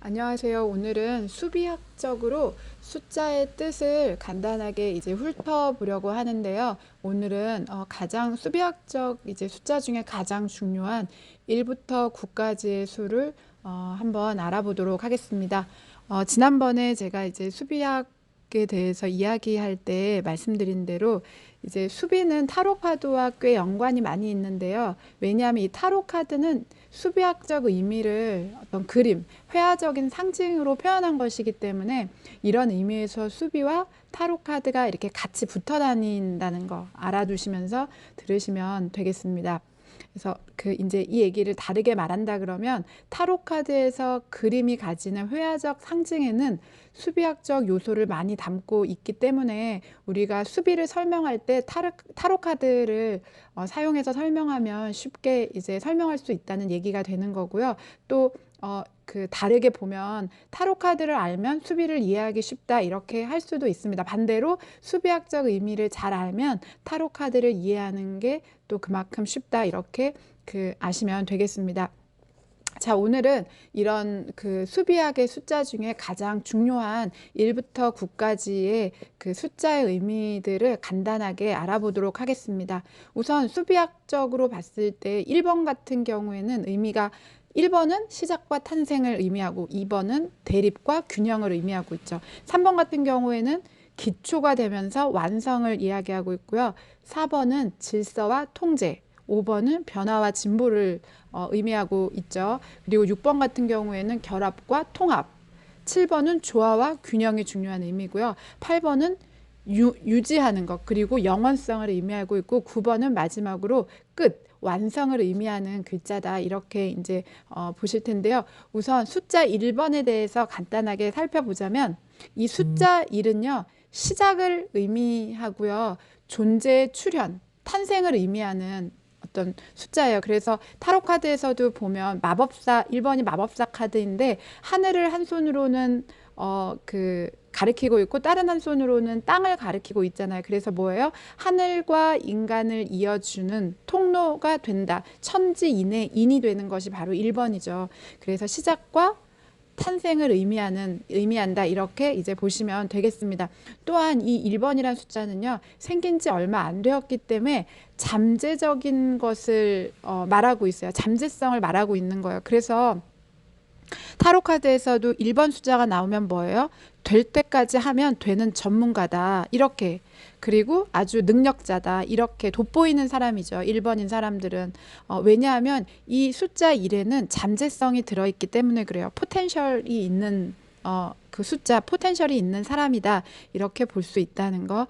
안녕하세요. 오늘은 수비학적으로 숫자의 뜻을 간단하게 훑어보려고 하는데요. 오늘은 가장 수비학적 숫자 중에 가장 중요한 1부터 9까지의 수를 한번 알아보도록 하겠습니다. 지난번에 제가 수비학에 대해서 이야기할 때 말씀드린 대로 수비는 타로 카드와 꽤 연관이 많이 있는데요. 왜냐하면 이 타로 카드는 수비학적 의미를 어떤 그림, 회화적인 상징으로 표현한 것이기 때문에 이런 의미에서 수비와 타로 카드가 이렇게 같이 붙어 다닌다는 거 알아두시면서 들으시면 되겠습니다. 그래서 이제 이 얘기를 다르게 말한다 그러면 타로 카드에서 그림이 가지는 회화적 상징에는 수비학적 요소를 많이 담고 있기 때문에 우리가 수비를 설명할 때 타로 카드를 사용해서 설명하면 쉽게 설명할 수 있다는 얘기가 되는 거고요. 또 다르게 보면 타로 카드를 알면 수비를 이해하기 쉽다 이렇게 할 수도 있습니다. 반대로 수비학적 의미를 잘 알면 타로 카드를 이해하는 게 또 그만큼 쉽다 이렇게 아시면 되겠습니다. 자, 오늘은 이런 수비학의 숫자 중에 가장 중요한 1부터 9까지의 숫자의 의미들을 간단하게 알아보도록 하겠습니다. 우선 수비학적으로 봤을 때 1번 같은 경우에는 의미가 1번은 시작과 탄생을 의미하고 2번은 대립과 균형을 의미하고 있죠. 3번 같은 경우에는 기초가 되면서 완성을 이야기하고 있고요. 4번은 질서와 통제, 5번은 변화와 진보를 의미하고 있죠. 그리고 6번 같은 경우에는 결합과 통합, 7번은 조화와 균형이 중요한 의미고요. 8번은 유지하는 것, 그리고 영원성을 의미하고 있고 9번은 마지막으로 끝, 완성을 의미하는 글자다 이렇게 보실 텐데요. 우선 숫자 1번에 대해서 간단하게 살펴보자면 이 숫자 1은요. 시작을 의미하고요. 존재의 출현, 탄생을 의미하는 어떤 숫자예요. 그래서 타로 카드에서도 보면 1번이 마법사 카드인데 하늘을 한 손으로는 가리키고 있고 다른 한 손으로는 땅을 가리키고 있잖아요. 그래서 뭐예요? 하늘과 인간을 이어주는 통로가 된다. 천지인이 되는 것이 바로 1번이죠. 그래서 시작과 탄생을 의미한다 이렇게 보시면 되겠습니다. 또한 이 1번이라는 숫자는요 생긴 지 얼마 안 되었기 때문에 잠재적인 것을 말하고 있어요. 잠재성을 말하고 있는 거예요. 그래서 타로 카드에서도 1번 숫자가 나오면 뭐예요? 될 때까지 하면 되는 전문가다 이렇게, 그리고 아주 능력자다 이렇게 돋보이는 사람이죠. 1번인 사람들은 왜냐하면 이 숫자 1에는 잠재성이 들어있기 때문에 그래요. 포텐셜이 있는 그 숫자, 포텐셜이 있는 사람이다 이렇게 볼 수 있다는 거.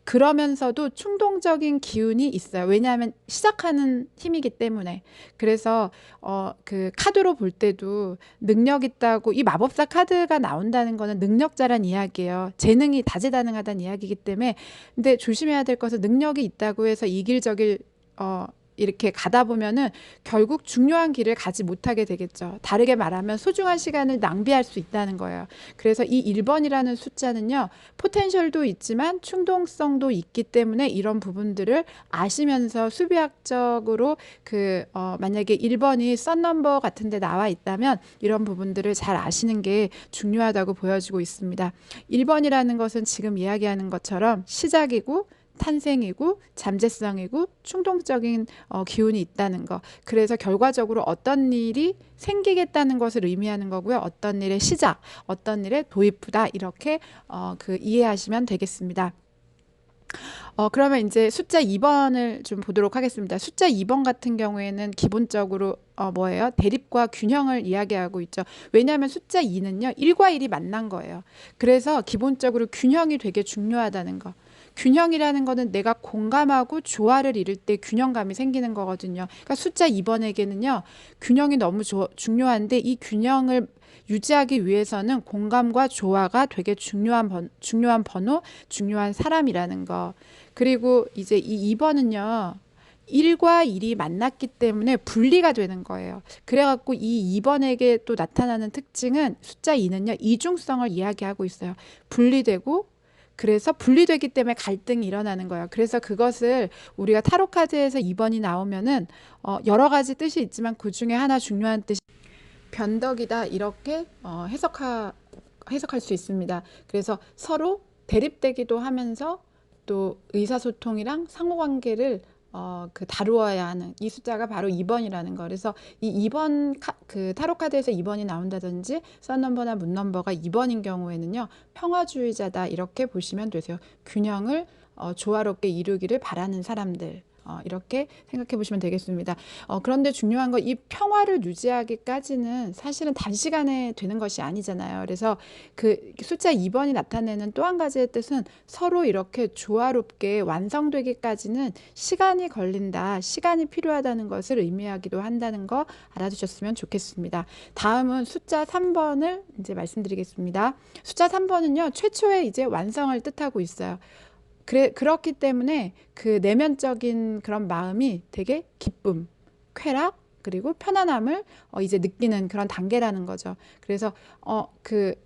그러면서도 충동적인 기운이 있어요. 왜냐하면 시작하는 힘이기 때문에. 그래서 카드로 볼 때도 능력 있다고, 이 마법사 카드가 나온다는 거는 능력자란 이야기예요. 재능이 다재다능하다는 이야기이기 때문에. 근데 조심해야 될 것은 능력이 있다고 해서 이길저길 이렇게 가다 보면은 결국 중요한 길을 가지 못하게 되겠죠. 다르게 말하면 소중한 시간을 낭비할 수 있다는 거예요. 그래서 이 1번이라는 숫자는요, 포텐셜도 있지만 충동성도 있기 때문에 이런 부분들을 아시면서 수비학적으로 만약에 1번이 썬넘버 같은 데 나와 있다면 이런 부분들을 잘 아시는 게 중요하다고 보여지고 있습니다. 1번이라는 것은 지금 이야기하는 것처럼 시작이고 탄생이고 잠재성이고 충동적인 기운이 있다는 거. 그래서 결과적으로 어떤 일이 생기겠다는 것을 의미하는 거고요. 어떤 일의 시작, 어떤 일의 도입부다 이렇게 이해하시면 되겠습니다. 그러면 이제 숫자 2번을 좀 보도록 하겠습니다. 숫자 2번 같은 경우에는 기본적으로 뭐예요? 대립과 균형을 이야기하고 있죠. 왜냐하면 숫자 2는요 1과 1이 만난 거예요. 그래서 기본적으로 균형이 되게 중요하다는 거. 균형이라는 거는 내가 공감하고 조화를 이룰 때 균형감이 생기는 거거든요. 그러니까 숫자 2번에게는요 균형이 너무 중요한데 이 균형을 유지하기 위해서는 공감과 조화가 되게 중요한 번호, 중요한 사람이라는 거. 그리고 이제 이 2번은요 1과 1이 만났기 때문에 분리가 되는 거예요. 그래갖고 이 2번에게 또 나타나는 특징은 숫자 2는요 이중성을 이야기하고 있어요. 분리되고, 그래서 분리되기 때문에 갈등이 일어나는 거예요. 그래서 그것을 우리가 타로 카드에서 2번이 나오면은 여러 가지 뜻이 있지만 그 중에 하나 중요한 뜻이 변덕이다 이렇게 해석할 수 있습니다. 그래서 서로 대립되기도 하면서 또 의사소통이랑 상호관계를 다루어야 하는 이 숫자가 바로 2번이라는 거. 그래서 이 2번 그 타로 카드에서 2번이 나온다든지 선 넘버나 문 넘버가 2번인 경우에는요, 평화주의자다 이렇게 보시면 되세요. 균형을 조화롭게 이루기를 바라는 사람들. 이렇게 생각해 보시면 되겠습니다. 그런데 중요한 건 이 평화를 유지하기까지는 사실은 단시간에 되는 것이 아니잖아요. 그래서 그 숫자 2번이 나타내는 또 한 가지의 뜻은 서로 이렇게 조화롭게 완성되기까지는 시간이 걸린다, 시간이 필요하다는 것을 의미하기도 한다는 거 알아두셨으면 좋겠습니다. 다음은 숫자 3번을 이제 말씀드리겠습니다. 숫자 3번은요, 최초의 이제 완성을 뜻하고 있어요. 그렇기 때문에 그 내면적인 그런 마음이 되게 기쁨, 쾌락, 그리고 편안함을 이제 느끼는 그런 단계라는 거죠. 그래서 그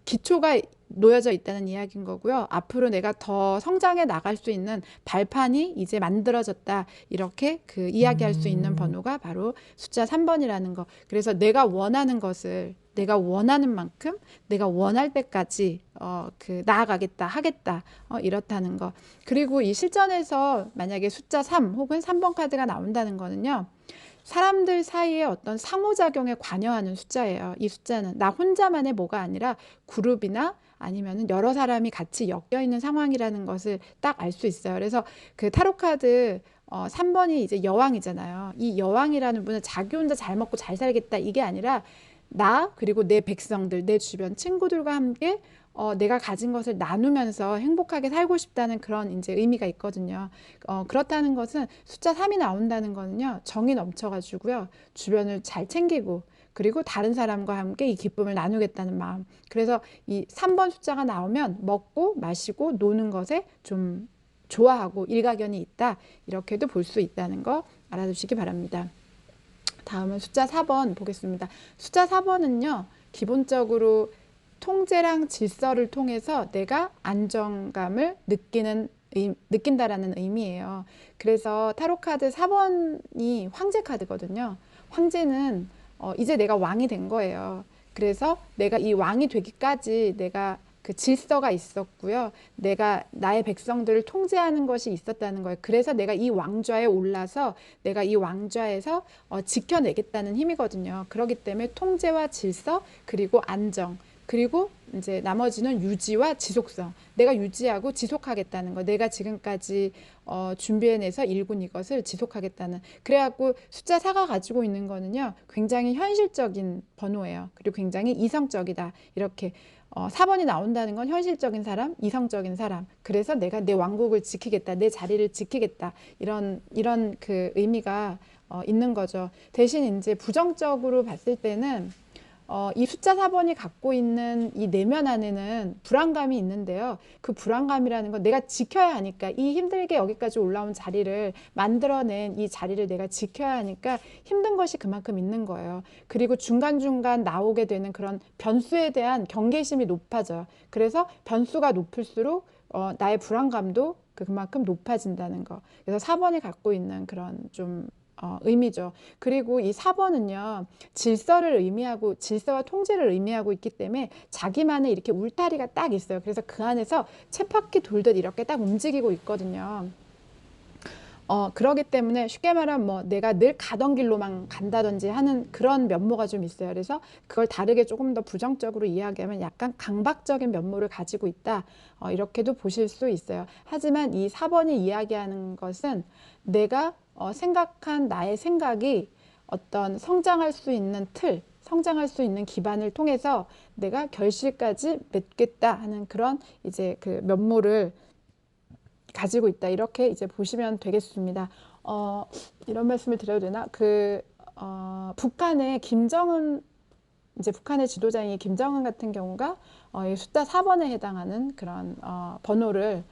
기초가 놓여져 있다는 이야기인 거고요. 앞으로 내가 더 성장해 나갈 수 있는 발판이 이제 만들어졌다. 이렇게 그 이야기할 수 있는 번호가 바로 숫자 3번이라는 거. 그래서 내가 원하는 것을 내가 원하는 만큼 내가 원할 때까지 나아가겠다, 하겠다, 이렇다는 거. 그리고 이 실전에서 만약에 숫자 3 혹은 3번 카드가 나온다는 거는요, 사람들 사이에 어떤 상호작용에 관여하는 숫자예요. 이 숫자는 나 혼자만의 뭐가 아니라 그룹이나 아니면은 여러 사람이 같이 엮여 있는 상황이라는 것을 딱 알 수 있어요. 그래서 그 타로 카드 3번이 이제 여왕이잖아요. 이 여왕이라는 분은 자기 혼자 잘 먹고 잘 살겠다 이게 아니라 나 그리고 내 백성들, 내 주변 친구들과 함께 내가 가진 것을 나누면서 행복하게 살고 싶다는 그런 이제 의미가 있거든요. 그렇다는 것은 숫자 3이 나온다는 거는요, 정이 넘쳐가지고요, 주변을 잘 챙기고, 그리고 다른 사람과 함께 이 기쁨을 나누겠다는 마음. 그래서 이 3번 숫자가 나오면 먹고 마시고 노는 것에 좀 좋아하고 일가견이 있다. 이렇게도 볼 수 있다는 거 알아두시기 바랍니다. 다음은 숫자 4번 보겠습니다. 숫자 4번은요, 기본적으로 통제랑 질서를 통해서 내가 안정감을 느낀다라는 의미예요. 그래서 타로 카드 4번이 황제 카드거든요. 황제는 이제 내가 왕이 된 거예요. 그래서 내가 이 왕이 되기까지 내가 그 질서가 있었고요. 내가 나의 백성들을 통제하는 것이 있었다는 거예요. 그래서 내가 이 왕좌에 올라서 내가 이 왕좌에서 지켜내겠다는 힘이거든요. 그렇기 때문에 통제와 질서, 그리고 안정, 그리고 이제 나머지는 유지와 지속성. 내가 유지하고 지속하겠다는 거. 내가 지금까지 준비해내서 일군 이것을 지속하겠다는. 그래갖고 숫자 4가 가지고 있는 거는요, 굉장히 현실적인 번호예요. 그리고 굉장히 이성적이다. 이렇게 4번이 나온다는 건 현실적인 사람, 이성적인 사람. 그래서 내가 내 왕국을 지키겠다, 내 자리를 지키겠다. 이런 그 의미가 있는 거죠. 대신 이제 부정적으로 봤을 때는 이 숫자 4번이 갖고 있는 이 내면 안에는 불안감이 있는데요. 그 불안감이라는 건 내가 지켜야 하니까, 이 힘들게 여기까지 올라온 자리를 만들어낸 이 자리를 내가 지켜야 하니까 힘든 것이 그만큼 있는 거예요. 그리고 중간중간 나오게 되는 그런 변수에 대한 경계심이 높아져요. 그래서 변수가 높을수록 나의 불안감도 그만큼 높아진다는 거. 그래서 4번이 갖고 있는 그런 좀 의미죠. 그리고 이 4번은요, 질서를 의미하고 질서와 통제를 의미하고 있기 때문에 자기만의 이렇게 울타리가 딱 있어요. 그래서 그 안에서 쳇바퀴 돌듯 이렇게 딱 움직이고 있거든요. 그러기 때문에 쉽게 말하면 뭐 내가 늘 가던 길로만 간다든지 하는 그런 면모가 좀 있어요. 그래서 그걸 다르게 조금 더 부정적으로 이야기하면 약간 강박적인 면모를 가지고 있다. 이렇게도 보실 수 있어요. 하지만 이 4번이 이야기하는 것은 내가 생각한 나의 생각이 어떤 성장할 수 있는 틀, 성장할 수 있는 기반을 통해서 내가 결실까지 맺겠다 하는 그런 이제 그 면모를 가지고 있다. 이렇게 이제 보시면 되겠습니다. 이런 말씀을 드려도 되나? 북한의 김정은, 이제 북한의 지도자인 김정은 같은 경우가 이 숫자 4번에 해당하는 그런 번호를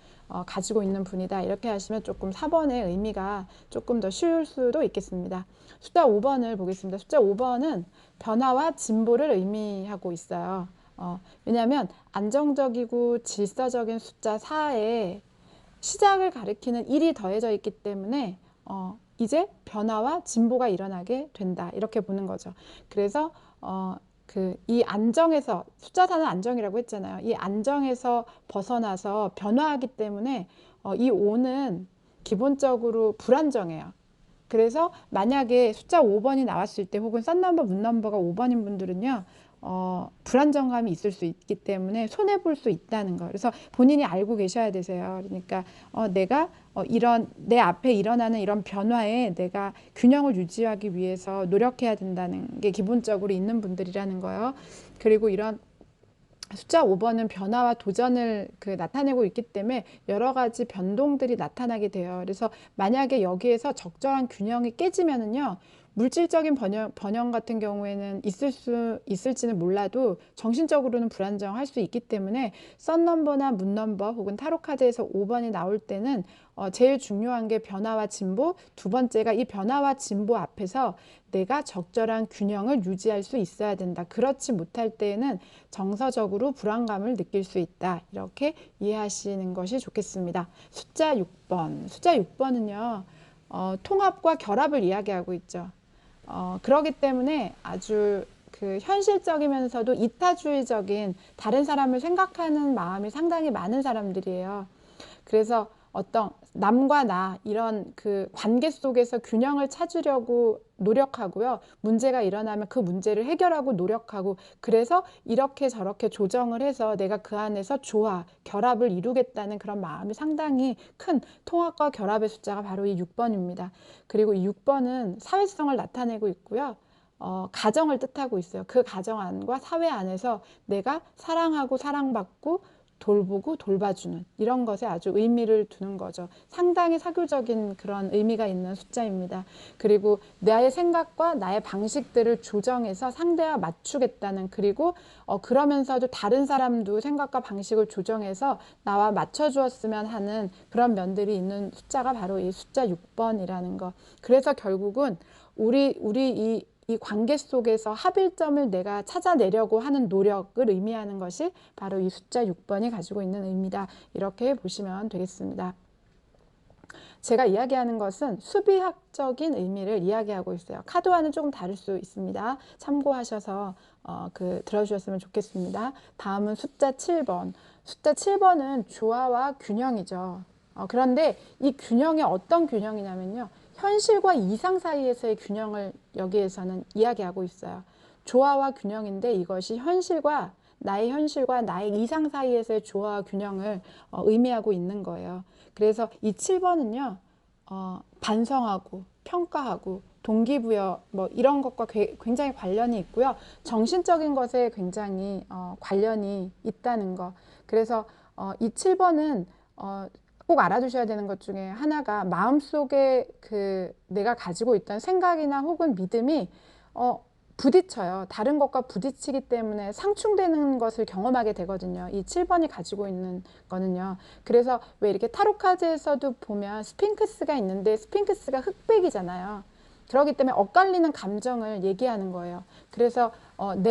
가지고 있는 분이다. 이렇게 하시면 조금 4번의 의미가 조금 더 쉬울 수도 있겠습니다. 숫자 5번을 보겠습니다. 숫자 5번은 변화와 진보를 의미하고 있어요. 왜냐하면 안정적이고 질서적인 숫자 4에 시작을 가리키는 1이 더해져 있기 때문에 이제 변화와 진보가 일어나게 된다. 이렇게 보는 거죠. 그래서 이 안정에서, 숫자 4는 안정이라고 했잖아요. 이 안정에서 벗어나서 변화하기 때문에 이 5는 기본적으로 불안정해요. 그래서 만약에 숫자 5번이 나왔을 때 혹은 썬넘버, 문넘버가 5번인 분들은요, 불안정감이 있을 수 있기 때문에 손해볼 수 있다는 거. 그래서 본인이 알고 계셔야 되세요. 그러니까 내가 이런 내 앞에 일어나는 이런 변화에 내가 균형을 유지하기 위해서 노력해야 된다는 게 기본적으로 있는 분들이라는 거예요. 그리고 이런 숫자 5번은 변화와 도전을 나타내고 있기 때문에 여러 가지 변동들이 나타나게 돼요. 그래서 만약에 여기에서 적절한 균형이 깨지면은요, 물질적인 번영 같은 경우에는 있을지는 몰라도 정신적으로는 불안정할 수 있기 때문에 썬넘버나 문넘버 혹은 타로카드에서 5번이 나올 때는 제일 중요한 게 변화와 진보, 두 번째가 이 변화와 진보 앞에서 내가 적절한 균형을 유지할 수 있어야 된다. 그렇지 못할 때에는 정서적으로 불안감을 느낄 수 있다. 이렇게 이해하시는 것이 좋겠습니다. 숫자 6번. 숫자 6번은요, 통합과 결합을 이야기하고 있죠. 그러기 때문에 아주 현실적이면서도 이타주의적인 다른 사람을 생각하는 마음이 상당히 많은 사람들이에요. 그래서 어떤 남과 나 이런 관계 속에서 균형을 찾으려고 노력하고요. 문제가 일어나면 그 문제를 해결하고 노력하고, 그래서 이렇게 저렇게 조정을 해서 내가 그 안에서 조화, 결합을 이루겠다는 그런 마음이 상당히 큰 통합과 결합의 숫자가 바로 이 6번입니다. 그리고 이 6번은 사회성을 나타내고 있고요. 가정을 뜻하고 있어요. 그 가정 안과 사회 안에서 내가 사랑하고 사랑받고 돌보고 돌봐주는 이런 것에 아주 의미를 두는 거죠. 상당히 사교적인 그런 의미가 있는 숫자입니다. 그리고 나의 생각과 나의 방식들을 조정해서 상대와 맞추겠다는, 그리고 그러면서도 다른 사람도 생각과 방식을 조정해서 나와 맞춰주었으면 하는 그런 면들이 있는 숫자가 바로 이 숫자 6번이라는 거. 그래서 결국은 우리 이 관계 속에서 합일점을 내가 찾아내려고 하는 노력을 의미하는 것이 바로 이 숫자 6번이 가지고 있는 의미다. 이렇게 보시면 되겠습니다. 제가 이야기하는 것은 수비학적인 의미를 이야기하고 있어요. 카드와는 조금 다를 수 있습니다. 참고하셔서 들어주셨으면 좋겠습니다. 다음은 숫자 7번. 숫자 7번은 조화와 균형이죠. 그런데 이 균형이 어떤 균형이냐면요, 현실과 이상 사이에서의 균형을 여기에서는 이야기하고 있어요. 조화와 균형인데 이것이 현실과 나의 이상 사이에서의 조화와 균형을 의미하고 있는 거예요. 그래서 이 7번은요, 반성하고 평가하고 동기부여 뭐 이런 것과 굉장히 관련이 있고요. 정신적인 것에 굉장히 관련이 있다는 거. 그래서 이 7번은 꼭 알아두셔야 되는 것 중에 하나가, 마음속에 내가 가지고 있던 생각이나 혹은 믿음이 부딪혀요. 다른 것과 부딪히기 때문에 상충되는 것을 경험하게 되거든요. 이 7번이 가지고 있는 거는요. 그래서 왜 이렇게 타로 카드에서도 보면 스핑크스가 있는데 스핑크스가 흑백이잖아요. 그렇기 때문에 엇갈리는 감정을 얘기하는 거예요. 그래서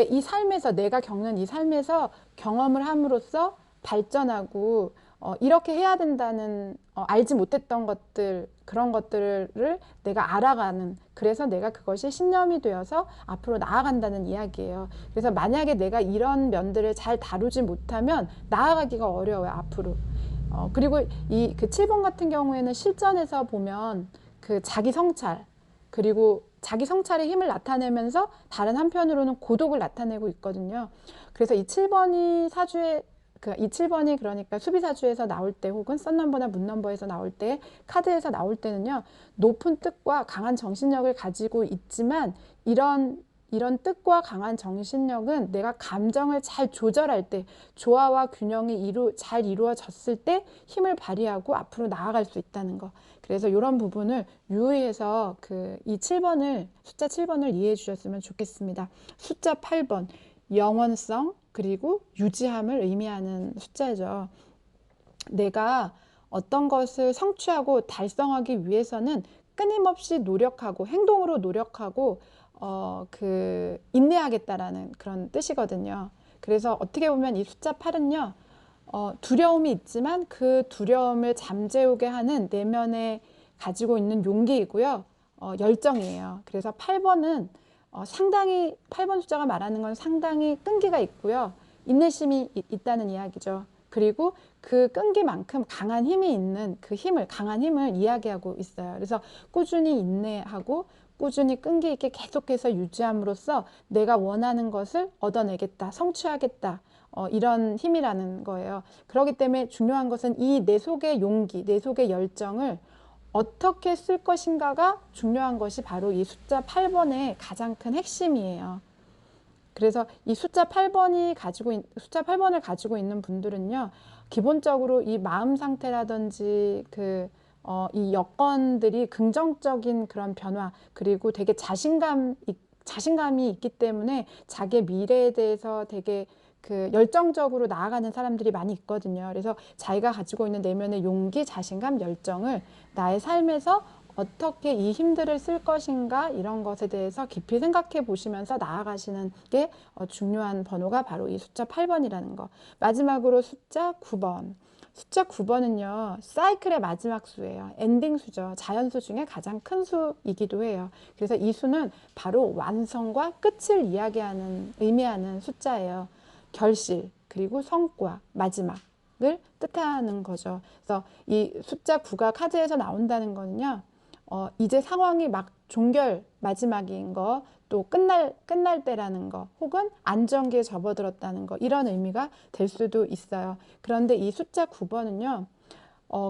이 삶에서, 내가 겪는 이 삶에서 경험을 함으로써 발전하고 이렇게 해야 된다는 알지 못했던 것들, 그런 것들을 내가 알아가는, 그래서 내가 그것이 신념이 되어서 앞으로 나아간다는 이야기예요. 그래서 만약에 내가 이런 면들을 잘 다루지 못하면 나아가기가 어려워요, 앞으로. 그리고 이 7번 같은 경우에는 실전에서 보면 자기 성찰, 그리고 자기 성찰의 힘을 나타내면서 다른 한편으로는 고독을 나타내고 있거든요. 그래서 이 7번이 이 7번이 그러니까 수비사주에서 나올 때 혹은 썬넘버나 문넘버에서 나올 때, 카드에서 나올 때는요, 높은 뜻과 강한 정신력을 가지고 있지만 이런 뜻과 강한 정신력은 내가 감정을 잘 조절할 때, 조화와 균형이 잘 이루어졌을 때 힘을 발휘하고 앞으로 나아갈 수 있다는 거. 그래서 이런 부분을 유의해서 이 7번을, 숫자 7번을 이해해 주셨으면 좋겠습니다. 숫자 8번, 영원성 그리고 유지함을 의미하는 숫자죠. 내가 어떤 것을 성취하고 달성하기 위해서는 끊임없이 노력하고 행동으로 노력하고 인내하겠다라는 그런 뜻이거든요. 그래서 어떻게 보면 이 숫자 8은요, 두려움이 있지만 그 두려움을 잠재우게 하는 내면에 가지고 있는 용기이고요, 열정이에요. 그래서 8번은 상당히 8번 숫자가 말하는 건 상당히 끈기가 있고요. 인내심이 있다는 이야기죠. 그리고 그 끈기만큼 강한 힘이 있는 그 힘을, 강한 힘을 이야기하고 있어요. 그래서 꾸준히 인내하고 꾸준히 끈기 있게 계속해서 유지함으로써 내가 원하는 것을 얻어내겠다, 성취하겠다. 이런 힘이라는 거예요. 그렇기 때문에 중요한 것은 이 내 속의 용기, 내 속의 열정을 어떻게 쓸 것인가가 중요한 것이 바로 이 숫자 8번의 가장 큰 핵심이에요. 그래서 이 숫자 8번을 가지고 있는 분들은요, 기본적으로 이 마음 상태라든지 이 여건들이 긍정적인 그런 변화, 그리고 되게 자신감이 있기 때문에 자기의 미래에 대해서 되게 열정적으로 나아가는 사람들이 많이 있거든요. 그래서 자기가 가지고 있는 내면의 용기, 자신감, 열정을 나의 삶에서 어떻게 이 힘들을 쓸 것인가 이런 것에 대해서 깊이 생각해 보시면서 나아가시는 게 중요한 번호가 바로 이 숫자 8번이라는 거. 마지막으로 숫자 9번. 숫자 9번은요, 사이클의 마지막 수예요. 엔딩 수죠. 자연수 중에 가장 큰 수이기도 해요. 그래서 이 수는 바로 완성과 끝을 의미하는 숫자예요. 결실, 그리고 성과, 마지막을 뜻하는 거죠. 그래서 이 숫자 9가 카드에서 나온다는 거는요, 이제 상황이 막 마지막인 거, 또 끝날 때라는 거, 혹은 안정기에 접어들었다는 거, 이런 의미가 될 수도 있어요. 그런데 이 숫자 9번은요,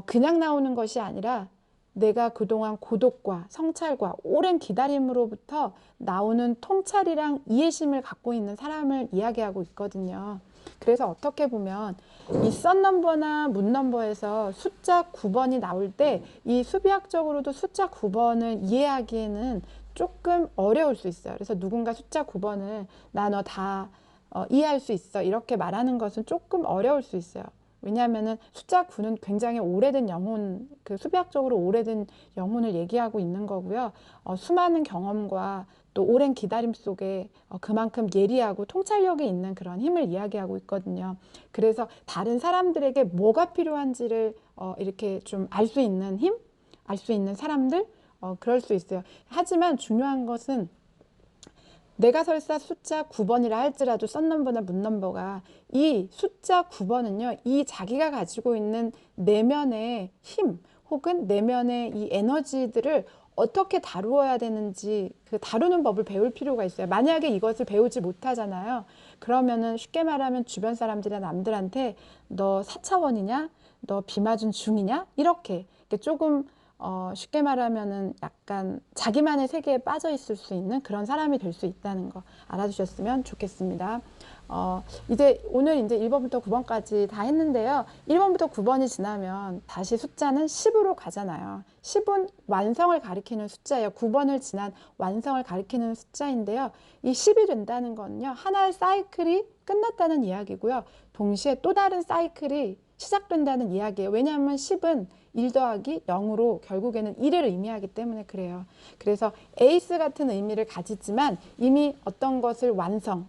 그냥 나오는 것이 아니라 내가 그동안 고독과 성찰과 오랜 기다림으로부터 나오는 통찰이랑 이해심을 갖고 있는 사람을 이야기하고 있거든요. 그래서 어떻게 보면 이 썬넘버나 문넘버에서 숫자 9번이 나올 때 이 수비학적으로도 숫자 9번을 이해하기에는 조금 어려울 수 있어요. 그래서 누군가 숫자 9번을 나 너 다 이해할 수 있어 이렇게 말하는 것은 조금 어려울 수 있어요. 왜냐하면은 숫자 9는 굉장히 오래된 영혼, 수비학적으로 오래된 영혼을 얘기하고 있는 거고요. 수많은 경험과 또 오랜 기다림 속에 그만큼 예리하고 통찰력이 있는 그런 힘을 이야기하고 있거든요. 그래서 다른 사람들에게 뭐가 필요한지를 이렇게 좀 알 수 있는 힘, 알 수 있는 사람들, 그럴 수 있어요. 하지만 중요한 것은 내가 설사 숫자 9번이라 할지라도 썬넘버나 문넘버가 이 숫자 9번은요, 이 자기가 가지고 있는 내면의 힘 혹은 내면의 이 에너지들을 어떻게 다루어야 되는지 다루는 법을 배울 필요가 있어요. 만약에 이것을 배우지 못하잖아요. 그러면은 쉽게 말하면 주변 사람들이나 남들한테 너 4차원이냐? 너 비 맞은 중이냐? 이렇게 조금 쉽게 말하면은 약간 자기만의 세계에 빠져 있을 수 있는 그런 사람이 될 수 있다는 거 알아두셨으면 좋겠습니다. 오늘 이제 1번부터 9번까지 다 했는데요. 1번부터 9번이 지나면 다시 숫자는 10으로 가잖아요. 10은 완성을 가리키는 숫자예요. 9번을 지난 완성을 가리키는 숫자인데요. 이 10이 된다는 건요, 하나의 사이클이 끝났다는 이야기고요. 동시에 또 다른 사이클이 시작된다는 이야기예요. 왜냐하면 10은 1 더하기 0으로 결국에는 1을 의미하기 때문에 그래요. 그래서 에이스 같은 의미를 가지지만 이미 어떤 것을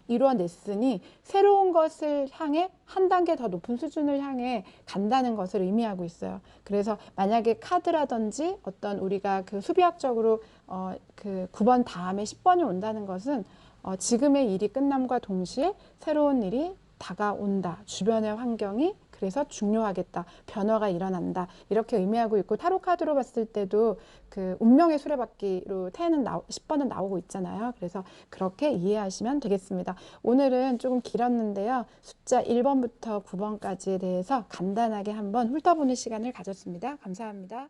이루어냈으니 새로운 것을 향해 한 단계 더 높은 수준을 향해 간다는 것을 의미하고 있어요. 그래서 만약에 카드라든지 어떤 우리가 수비학적으로 9번 다음에 10번이 온다는 것은 지금의 일이 끝남과 동시에 새로운 일이 다가온다. 주변의 환경이 그래서 중요하겠다. 변화가 일어난다. 이렇게 의미하고 있고, 타로 카드로 봤을 때도 운명의 수레바퀴로 10번은 나오고 있잖아요. 그래서 그렇게 이해하시면 되겠습니다. 오늘은 조금 길었는데요. 숫자 1번부터 9번까지에 대해서 간단하게 한번 훑어보는 시간을 가졌습니다. 감사합니다.